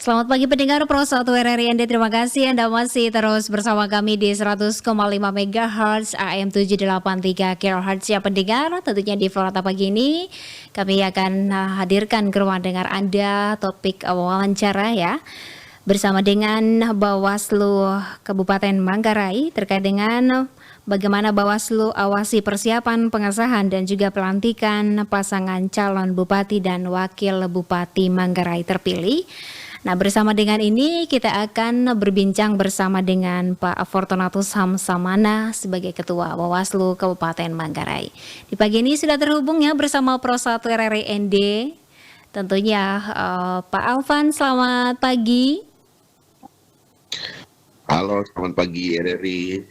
Selamat pagi pendengar Pro 1 RRI ND. Terima kasih Anda masih terus bersama kami di 100,5 MHz AM 783 kHz ya pendengar. Tentunya di Florata pagi ini kami akan hadirkan ke ruang dengar Anda topik wawancara ya. Bersama dengan Bawaslu Kabupaten Manggarai terkait dengan bagaimana Bawaslu awasi persiapan pengesahan dan juga pelantikan pasangan calon Bupati dan Wakil Bupati Manggarai terpilih. Nah, bersama dengan ini kita akan berbincang bersama dengan Pak Fortunatus Hamsamana sebagai Ketua Bawaslu Kabupaten Manggarai. Di pagi ini sudah terhubung ya bersama Pro 1 RRI ND. Tentunya Pak Alvan, selamat pagi. Halo, selamat pagi RRI.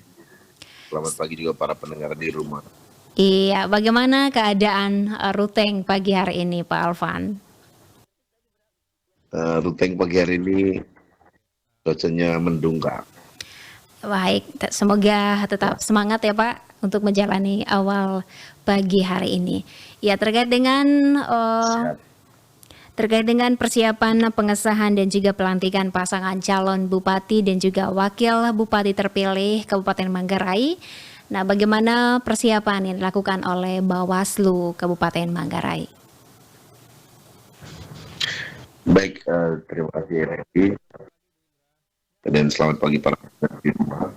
Selamat pagi juga para pendengar di rumah. Iya, bagaimana keadaan Ruteng pagi hari ini Pak Alvan? Ruteng pagi hari ini cuacanya mendung, Kak. Baik, semoga tetap semangat ya Pak untuk menjalani awal pagi hari ini. Ya, terkait dengan persiapan pengesahan dan juga pelantikan pasangan calon bupati dan juga wakil bupati terpilih Kabupaten Manggarai. Nah, bagaimana persiapan yang dilakukan oleh Bawaslu Kabupaten Manggarai? Baik, terima kasih RRI. Dan selamat pagi para pendengar di rumah.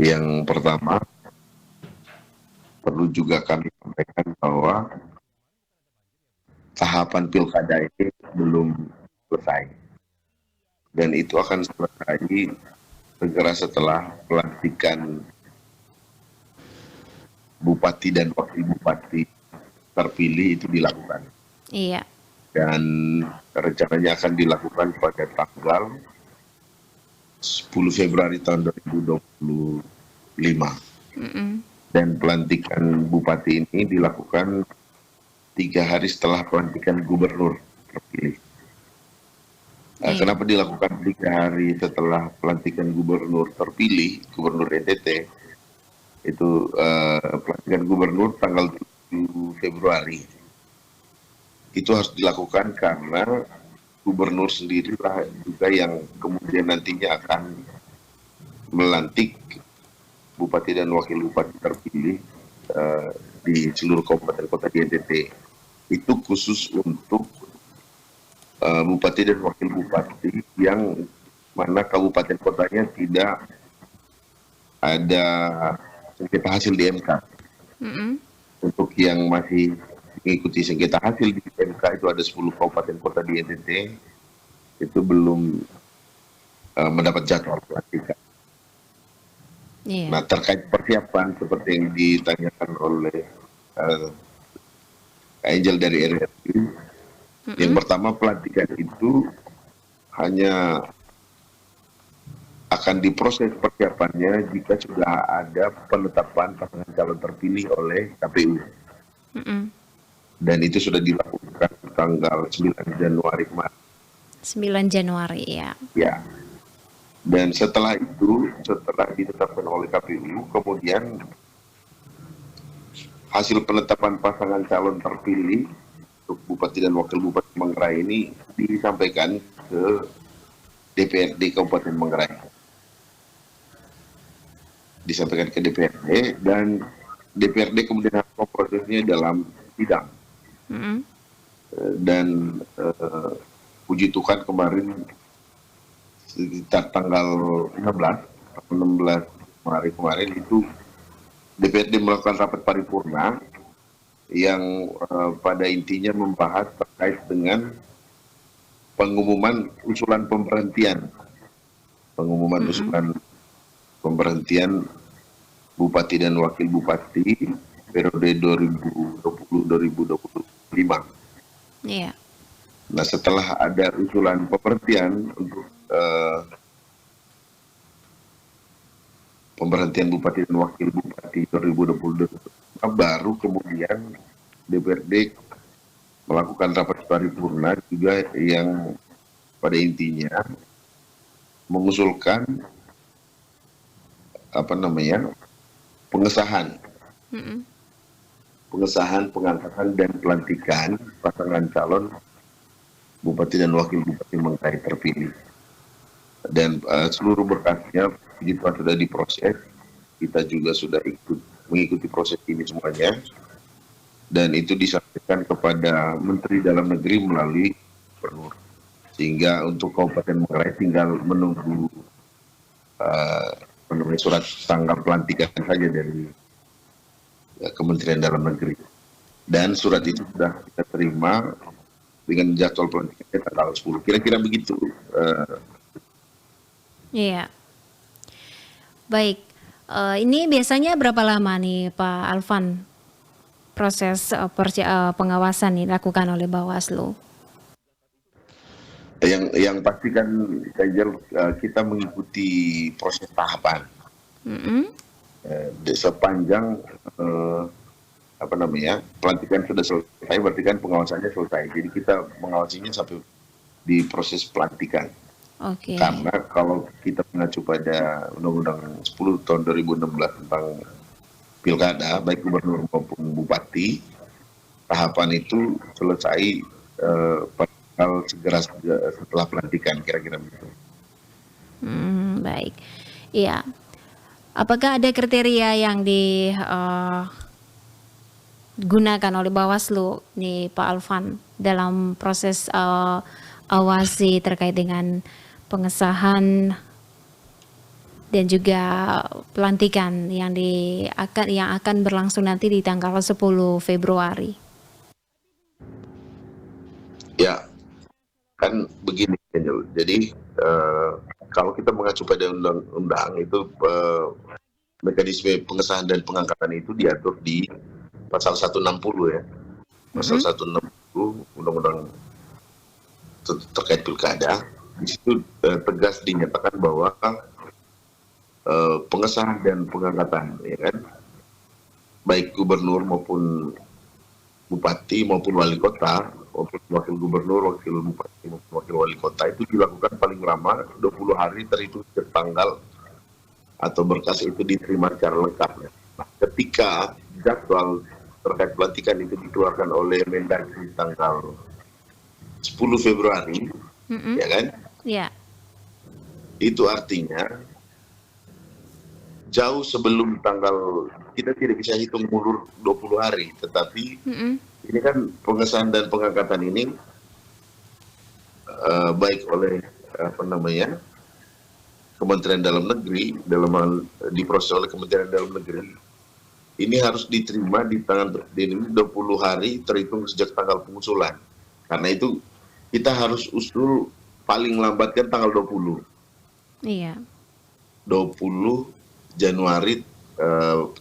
Yang pertama, perlu juga kami sampaikan bahwa tahapan pilkada ini belum selesai. Dan itu akan selesai segera setelah pelantikan bupati dan wakil bupati terpilih itu dilakukan. Iya. Dan rencananya akan dilakukan pada tanggal 10 Februari tahun 2025. Dan pelantikan bupati ini dilakukan 3 hari setelah pelantikan gubernur terpilih. Kenapa dilakukan 3 hari setelah pelantikan gubernur terpilih, gubernur NTT? Itu pelantikan gubernur tanggal 7 Februari. Itu harus dilakukan karena gubernur sendiri lah juga yang kemudian nantinya akan melantik bupati dan wakil bupati terpilih di seluruh kabupaten kota di NTT. Itu khusus untuk bupati dan wakil bupati yang mana kabupaten kotanya tidak ada sengketa hasil di MK. Untuk yang masih mengikuti sengketa hasil di MK itu ada 10 kabupaten kota di NTT itu belum mendapat jadwal pelantikan. Nah, terkait persiapan seperti yang ditanyakan oleh Angel dari RRI, yang pertama pelantikan itu hanya akan diproses persiapannya jika sudah ada penetapan pasangan calon terpilih oleh KPU. Dan itu sudah dilakukan tanggal 9 Januari kemarin. 9 Januari ya. Ya. Dan setelah itu, setelah ditetapkan oleh KPU, kemudian hasil penetapan pasangan calon terpilih untuk bupati dan wakil bupati Manggarai ini disampaikan ke DPRD Kabupaten Manggarai. Disampaikan ke DPRD dan DPRD kemudian harus memprosesnya dalam sidang. Dan puji Tuhan kemarin sekitar tanggal 16 Maret kemarin itu DPRD melakukan rapat paripurna yang pada intinya membahas terkait dengan pengumuman usulan pemberhentian bupati dan wakil bupati periode 2020-2025. Iya. Nah, setelah ada usulan pemberhentian untuk pemberhentian bupati dan wakil bupati 2020, baru kemudian DPRD melakukan rapat paripurna juga yang pada intinya mengusulkan pengesahan, pengangkatan dan pelantikan pasangan calon Bupati dan Wakil Bupati Mengkai terpilih. Dan seluruh berkasnya begitu sudah diproses, kita juga sudah mengikuti proses ini semuanya, dan itu disampaikan kepada Menteri Dalam Negeri melalui Gubernur. Sehingga untuk Kabupaten Mengkai tinggal menunggu surat tanggal pelantikan saja dari Kementerian Dalam Negeri. Dan surat itu sudah kita terima dengan jadwal pelantikannya tanggal 10. Kira-kira begitu. Iya. Baik. Ini biasanya berapa lama nih Pak Alvan proses pengawasan dilakukan oleh Bawaslu? Yang pasti kan kita mengikuti proses tahapan. Sepanjang pelantikan sudah selesai, berarti kan pengawasannya selesai. Jadi kita mengawasinya sampai di proses pelantikan. Oke. Karena kalau kita mengacu pada Undang-Undang 10 tahun 2016 tentang pilkada, baik gubernur maupun bupati, tahapan itu selesai segera setelah pelantikan, kira-kira begitu. Baik. Iya. Apakah ada kriteria yang digunakan oleh Bawaslu nih Pak Alvan dalam proses awasi terkait dengan pengesahan dan juga pelantikan yang akan berlangsung nanti di tanggal 10 Februari? Ya, kan begini, jadi kalau kita mengacu pada undang-undang itu mekanisme pengesahan dan pengangkatan itu diatur di pasal 160 ya. Pasal 160 Undang-Undang terkait pilkada. Di situ tegas dinyatakan bahwa pengesahan dan pengangkatan, ya kan, baik gubernur maupun bupati maupun wali kota, maupun wakil gubernur, wakil bupati maupun wakil wali kota itu dilakukan paling lama 20 hari terhitung sejak tanggal atau berkas itu diterima secara lengkap. Nah, ketika jadwal terkait pelantikan itu dikeluarkan oleh Mendagri tanggal 10 Februari, ya kan? Ya. Itu artinya jauh sebelum tanggal, kita tidak bisa hitung mundur 20 hari, tetapi ini kan pengesahan dan pengangkatan ini baik oleh Kementerian Dalam Negeri, diproses oleh Kementerian Dalam Negeri, ini harus diterima di tangan Presiden 20 hari terhitung sejak tanggal pengusulan. Karena itu kita harus usul paling lambat kan tanggal 20. Iya. 20 Januari,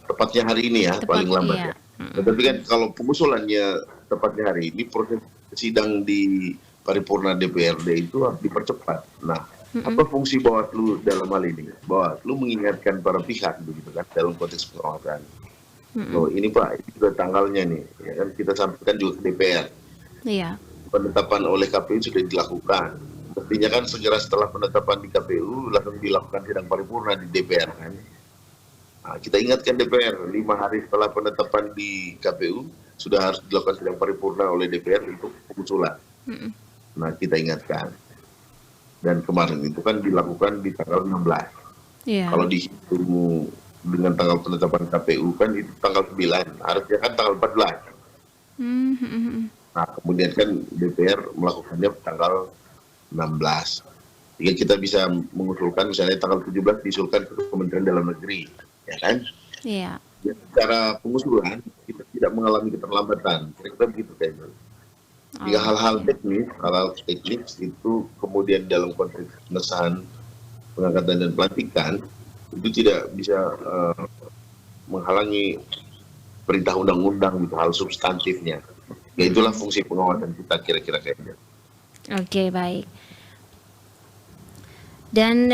tepatnya hari ini ya, paling lambat ya. Tetapi kan kalau pengusulannya tepatnya hari ini, proses sidang di paripurna DPRD itu harus dipercepat. Nah, apa fungsi Bawaslu dalam hal ini? Bawaslu mengingatkan para pihak begitu kan dalam konteks pengawasan. Oh ini Pak, ini sudah tanggalnya nih, ya kan, kita sampaikan juga ke DPR. Iya. Penetapan oleh KPU sudah dilakukan. Mestinya kan segera setelah penetapan di KPU langsung dilakukan sidang paripurna di DPR kan. Nah, kita ingatkan DPR 5 hari setelah penetapan di KPU sudah harus dilakukan sidang paripurna oleh DPR untuk pengusulan. Nah, kita ingatkan. Dan kemarin itu kan dilakukan di tanggal 16. Yeah. Kalau dihitung dengan tanggal penetapan KPU kan itu tanggal 9, harusnya kan tanggal 14. Nah, kemudian kan DPR melakukannya tanggal 16. Jika kita bisa mengusulkan misalnya tanggal 17 diusulkan ke Kementerian Dalam Negeri, ya kan? Iya. Ya, secara pengusulan kita tidak mengalami keterlambatan. Kira-kira begitu kayaknya. Jika hal-hal teknis itu kemudian dalam konteks pengesahan, pengangkatan dan pelantikan itu tidak bisa menghalangi perintah undang-undang gitu, hal substantifnya. Ya itulah fungsi pengawasan kita kira-kira kayaknya. Oke, baik. Dan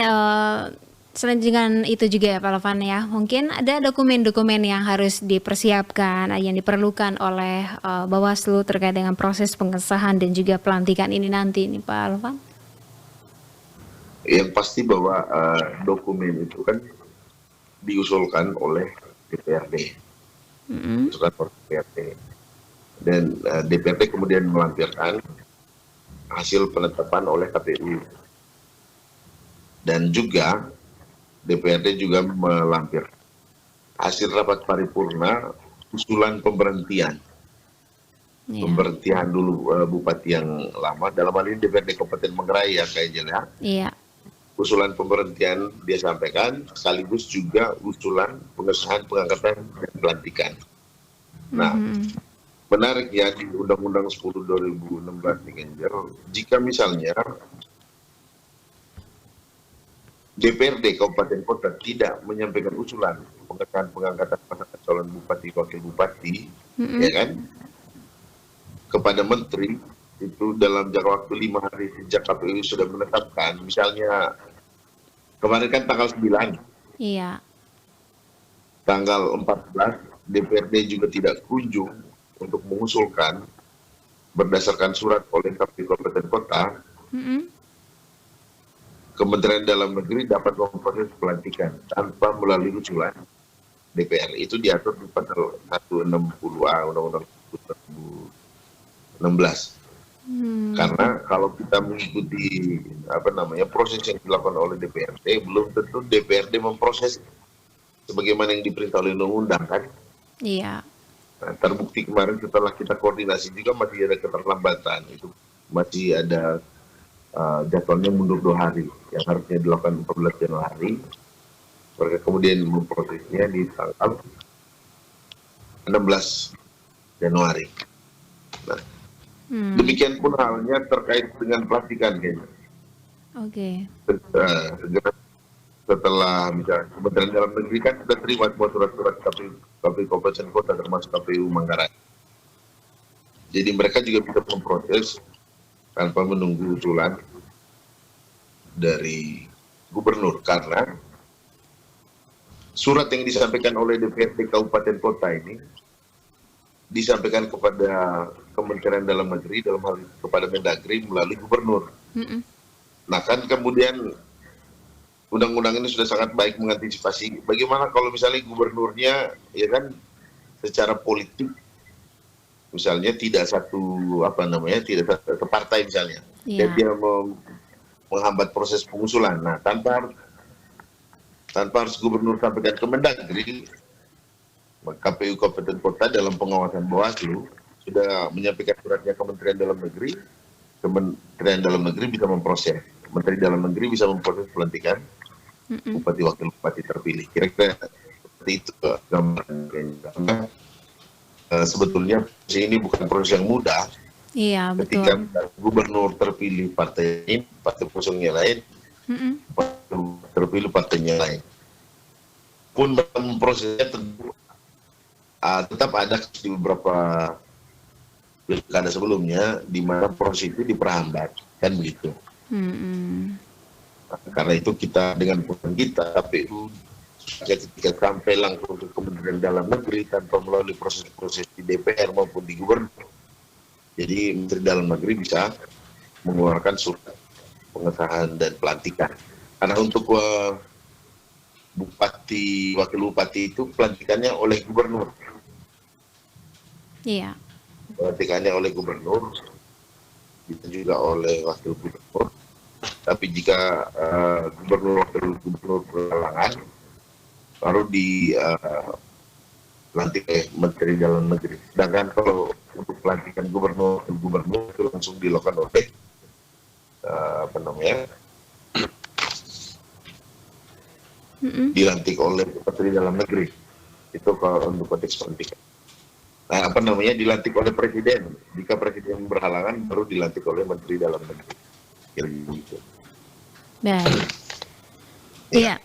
selain dengan itu juga ya Pak Alvan ya, mungkin ada dokumen-dokumen yang harus dipersiapkan, yang diperlukan oleh Bawaslu terkait dengan proses pengesahan dan juga pelantikan ini nanti nih Pak Alvan? Yang pasti bahwa dokumen itu kan diusulkan oleh DPRD, usulkan oleh DPRD, dan DPRD kemudian melampirkan hasil penetapan oleh KPU. Dan juga DPRD juga melampirkan hasil rapat paripurna usulan pemberhentian. Iya. Pemberhentian dulu bupati yang lama, dalam hal ini DPRD Kabupaten Manggarai ya kayaknya ya. Iya. Usulan pemberhentian dia sampaikan, sekaligus juga usulan pengesahan pengangkatan dan pelantikan. Nah, menarik ya di Undang-Undang 10 2016 nih Genjer, jika misalnya DPRD Kabupaten Kota tidak menyampaikan usulan pengesahan pengangkatan pasangan calon bupati wakil bupati, ya kan, kepada menteri itu dalam jangka waktu 5 hari sejak KPU sudah menetapkan, misalnya kemarin kan tanggal 9, Iya. tanggal 14 DPRD juga tidak kunjung untuk mengusulkan berdasarkan surat oleh KPU Kabupaten Kota, Kementerian Dalam Negeri dapat memproses pelantikan tanpa melalui usulan DPR. Itu diatur di pasal 160A Undang-Undang 2016. Karena kalau kita mengikuti proses yang dilakukan oleh DPRD, belum tentu DPRD memproses sebagaimana yang diperintah oleh undang-undang kan. Iya. Nah, terbukti kemarin setelah kita koordinasi juga masih ada keterlambatan, itu masih ada jadwalnya mundur 2 hari yang harusnya dilakukan 14 Januari, mereka kemudian memprosesnya di tanggal 16 Januari. Nah, demikian pun halnya terkait dengan pelantikan kayaknya. Oke. Segera setelah misalnya Kementerian Dalam Negeri kan sudah terima semua surat-surat KPU Kabupaten Kota termasuk KPU Manggarai. Jadi mereka juga bisa memproses tanpa menunggu usulan dari gubernur, karena surat yang disampaikan oleh DPRD Kabupaten Kota ini disampaikan kepada Kementerian Dalam Negeri, dalam hal kepada Mendagri melalui gubernur. Nah kan kemudian undang-undang ini sudah sangat baik mengantisipasi bagaimana kalau misalnya gubernurnya ya kan secara politik misalnya tidak tidak satu partai misalnya, dan dia menghambat proses pengusulan. Nah, tanpa harus gubernur sampaikan ke Mendagri, KPU Kabupaten Kota dalam pengawasan Bawaslu sudah menyampaikan suratnya Kementerian Dalam Negeri, Kementerian Dalam Negeri bisa memproses, Menteri Dalam Negeri bisa memproses pelantikan bupati wakil bupati terpilih. Kira-kira seperti itu gambarannya. Sebetulnya ini bukan proses yang mudah. Iya, ketika betul. gubernur terpilih partai ini, partai pengusungnya lain, terpilih partainya lain. Pun dalam prosesnya tetap ada di beberapa pilkada sebelumnya di mana proses itu diperhambat, kan begitu. Nah, karena itu kita dengan program kita KPU ketika sampai langsung ke Kementerian Dalam Negeri tanpa melalui proses-proses di DPR maupun di gubernur. Jadi Menteri Dalam Negeri bisa mengeluarkan surat pengesahan dan pelantikan. Karena untuk bupati, wakil bupati itu pelantikannya oleh gubernur. Iya. Pelantikannya oleh gubernur, bisa juga oleh wakil gubernur. Tapi jika gubernur wakil gubernur berhalangan, baru dilantik oleh Menteri Dalam Negeri. Sedangkan kalau untuk pelantikan gubernur itu langsung dilakukan oleh dilantik oleh Menteri Dalam Negeri. Itu kalau untuk konteks pelantikan. Nah, dilantik oleh presiden. Jika presiden berhalangan, baru dilantik oleh Menteri Dalam Negeri. Gitu. Baik. Iya.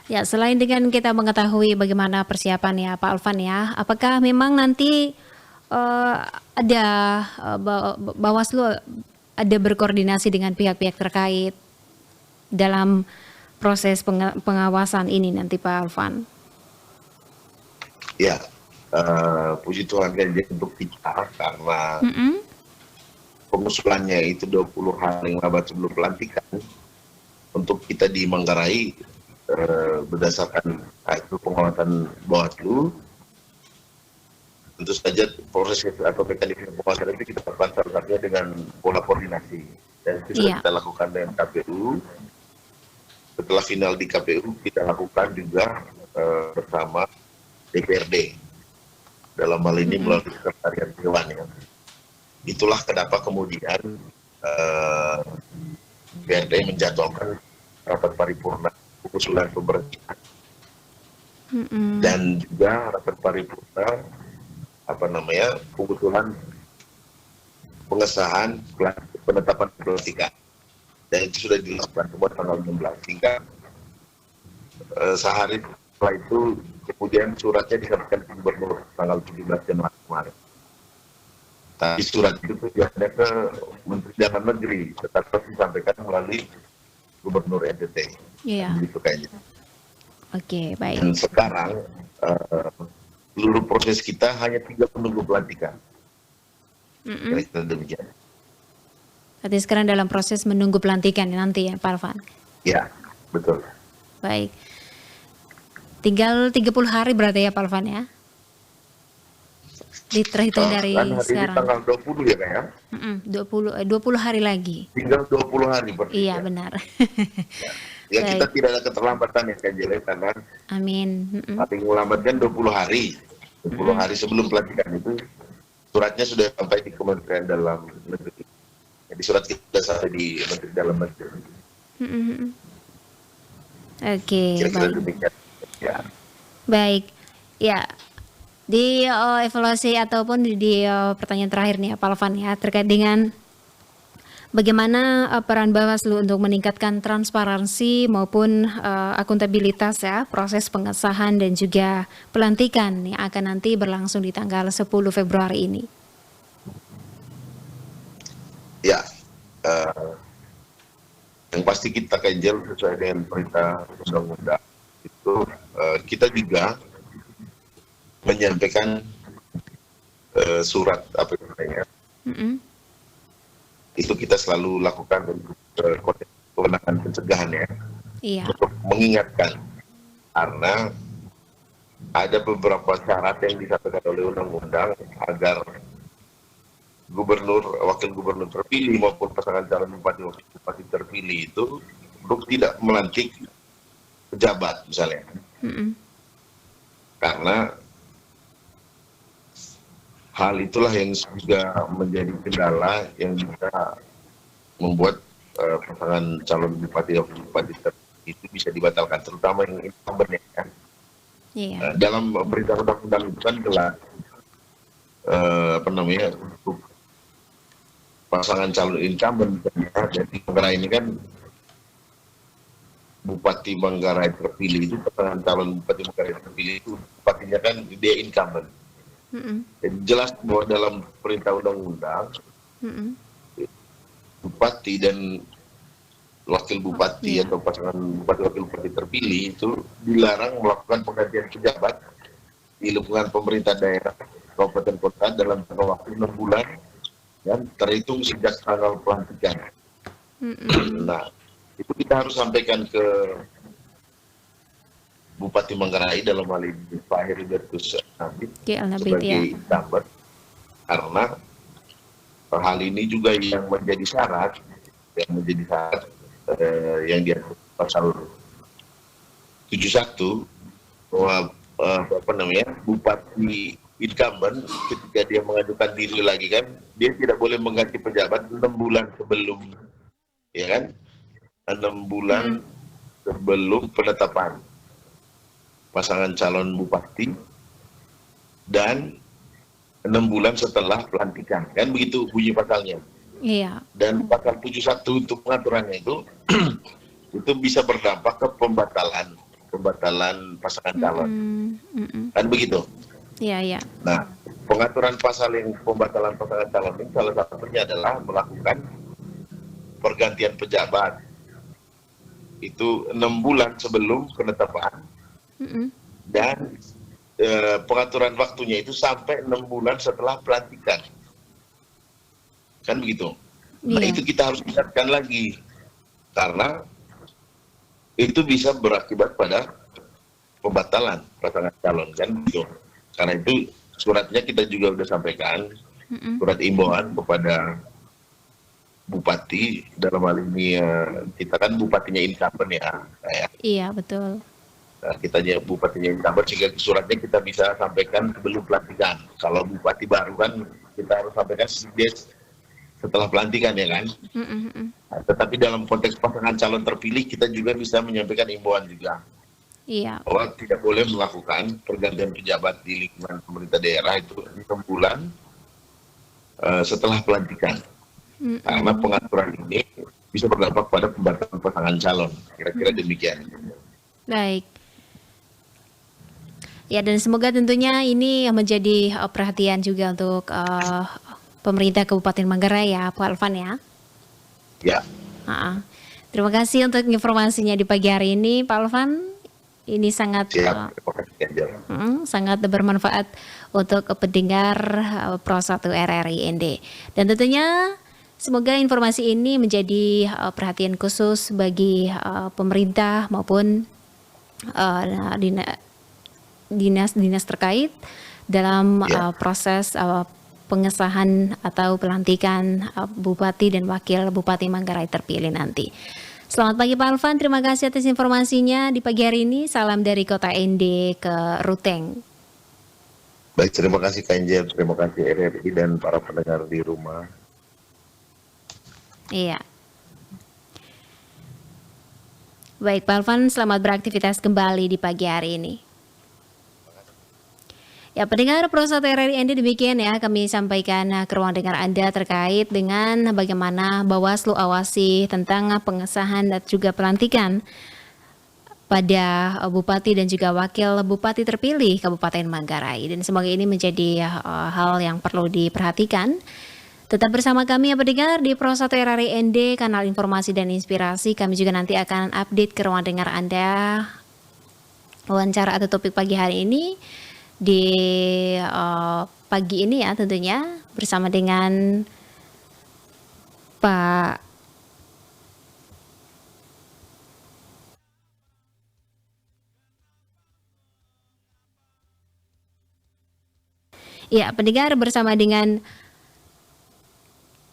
Ya, selain dengan kita mengetahui bagaimana persiapan ya Pak Alvan ya, apakah memang nanti ada Bawaslu ada berkoordinasi dengan pihak-pihak terkait dalam proses pengawasan ini nanti Pak Alvan? Ya, puji Tuhan untuk kita karena pengusulannya itu 20 hari lewat sebelum pelantikan. Untuk kita di Manggarai berdasarkan hasil pengawasan Bawaslu tentu saja proses atau mekanisme pemasaran itu kita lakukan salah satunya dengan pola koordinasi, dan itu sudah Iya. kita lakukan dengan KPU. Setelah final di KPU kita lakukan juga bersama DPRD, dalam hal ini Mm-mm. melalui sekretariat dewan ya. Itulah kenapa kemudian DPRD menjadwalkan rapat paripurna usulan pemerintah Mm-mm. dan juga rapat paripurna pengusulan pengesahan penetapan pelantikan, dan itu sudah dilakukan semua tanggal 16, sehingga sehari setelah itu kemudian suratnya disampaikan ke Gubernur tanggal 17 Januari kemarin. Tapi surat itu tujuannya ke Menteri Dalam Negeri, tetapi disampaikan melalui Gubernur NTT. Iya. Begitu kayaknya. Oke, baik. Dan sekarang seluruh proses kita hanya 3 penunggu pelantikan. Mm-mm. Kira-kira demikian. Berarti sekarang dalam proses menunggu pelantikan nanti ya, Pak Alvan. Ya, betul. Baik. Tinggal 30 hari berarti ya, Pak Alvan ya? Terhitung dari Kan hari ini sekarang. tanggal 20 ya Kak ya? 20 hari lagi. Tinggal 20 hari berarti. Iya, Ya. benar. Ya kita Baik. tidak ada keterlambatan ya Kak Jele, karena Amin. Mm-mm. paling melambat kan 20 hari. 20 hari sebelum pelantikan itu suratnya sudah sampai di Kementerian Dalam Negeri. Jadi surat kita sudah sampai di Menteri Dalam Negeri. Mm-mm. Oke, Kira-kira baik. demikian. Ya. Baik. Ya, di evaluasi ataupun di pertanyaan terakhir nih Pak Alvan ya, terkait dengan bagaimana peran Bawaslu untuk meningkatkan transparansi maupun akuntabilitas ya, proses pengesahan dan juga pelantikan yang akan nanti berlangsung di tanggal 10 Februari ini. Ya. Yang pasti kita Kenjel sesuai dengan perintah undang-undang itu kita juga menyampaikan surat apa namanya. Mm-mm. Itu kita selalu lakukan untuk kewenangan pencegahan ya, Iya. untuk mengingatkan, karena ada beberapa syarat yang disampaikan oleh undang-undang agar gubernur, wakil gubernur terpilih maupun pasangan calon bupati wakil bupati terpilih itu untuk tidak melantik pejabat misalnya, Mm-mm. karena hal itulah yang juga menjadi kendala yang bisa membuat pasangan calon bupati wakil bupati terpilih itu bisa dibatalkan, terutama yang incumbent ya kan. Iya. Dalam perintah undang-undang itu kan jelas untuk pasangan calon incumbent jadi Manggarai ini kan Bupati Manggarai terpilih itu, pasangan calon Bupati Manggarai terpilih itu bupatinya kan dia incumbent. Mm-mm. Jadi jelas bahwa dalam perintah undang-undang Mm-mm. bupati dan wakil bupati Iya. atau pasangan bupati wakil bupati terpilih itu dilarang melakukan penggantian pejabat di lingkungan pemerintah daerah kabupaten kota dalam jangka waktu 6 bulan dan terhitung sejak tanggal pelantikan. Mm-mm. Nah, itu kita harus sampaikan ke Bupati Manggarai dalam hal ini Pak Heribertus Nabit Oke, Al-Nabit sebagai ya. incumbent, karena hal ini juga yang menjadi syarat yang diatur pasal 71 bahwa bupati incumbent ketika dia mengajukan diri lagi kan dia tidak boleh mengganti pejabat 6 bulan sebelum, ya kan, 6 bulan sebelum penetapan pasangan calon bupati dan 6 bulan setelah pelantikan, kan begitu bunyi pasalnya. Iya. Dan pasal 71 untuk pengaturannya itu itu bisa berdampak ke pembatalan pasangan calon, Mm-mm. kan begitu. Iya, iya. Nah, pengaturan pasal yang pembatalan pasangan calon ini salah satunya adalah melakukan pergantian pejabat itu 6 bulan sebelum penetapan Mm-mm. dan pengaturan waktunya itu sampai 6 bulan setelah pelantikan, kan begitu. Nah, Iya. itu kita harus ingatkan lagi karena itu bisa berakibat pada pembatalan pasangan calon, kan begitu. Karena itu suratnya kita juga sudah sampaikan, surat imbauan kepada Bupati, dalam hal ini kita kan bupatinya incumbent ya, kayak Iya, betul. kitanya bupatinya incumbent, sehingga suratnya kita bisa sampaikan sebelum pelantikan. Kalau bupati baru kan kita harus sampaikan setelah pelantikan ya kan. Nah, tetapi dalam konteks pasangan calon terpilih kita juga bisa menyampaikan imbauan juga Iya. bahwa tidak boleh melakukan pergantian pejabat di lingkungan pemerintah daerah itu 6 bulan setelah pelantikan. Karena pengaturan ini bisa berdampak pada pembatalan pasangan calon. Kira-kira demikian. Baik. Ya, dan semoga tentunya ini menjadi perhatian juga untuk pemerintah Kabupaten Manggarai ya, Pak Alvan ya. Ya. Terima kasih untuk informasinya di pagi hari ini, Pak Alvan. Ini sangat sangat bermanfaat untuk pendengar Pro 1 RRI ND. Dan tentunya semoga informasi ini menjadi perhatian khusus bagi pemerintah maupun dinas-dinas terkait dalam proses pengesahan atau pelantikan Bupati dan Wakil Bupati Manggarai terpilih nanti. Selamat pagi Pak Alvan, terima kasih atas informasinya di pagi hari ini. Salam dari Kota ND ke Ruteng. Baik, terima kasih Kak Angel, terima kasih RRI dan para pendengar di rumah. Iya. Baik Pak Alvan, selamat beraktivitas kembali di pagi hari ini. Ya, pendengar Pro 1 RRI ND, demikian ya kami sampaikan ke ruang dengar Anda terkait dengan bagaimana Bawaslu awasi tentang pengesahan dan juga pelantikan pada Bupati dan juga Wakil Bupati terpilih Kabupaten Manggarai. Dan semoga ini menjadi hal yang perlu diperhatikan. Tetap bersama kami ya pendengar di Pro 1 RRI ND, kanal informasi dan inspirasi. Kami juga nanti akan update ke ruang dengar Anda wawancara atau topik pagi hari ini di pagi ini ya tentunya bersama dengan Pak ya pendengar bersama dengan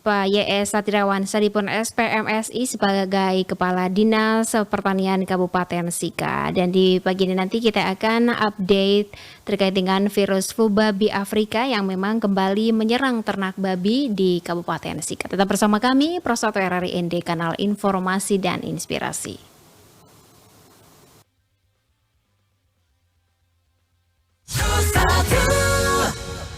Pak YS Satriawan Sadipun SPMSI sebagai Kepala Dinas Pertanian Kabupaten Sika. Dan di pagi ini nanti kita akan update terkait dengan virus flu babi Afrika yang memang kembali menyerang ternak babi di Kabupaten Sika. Tetap bersama kami, Pro 1 RRI ND, kanal informasi dan inspirasi.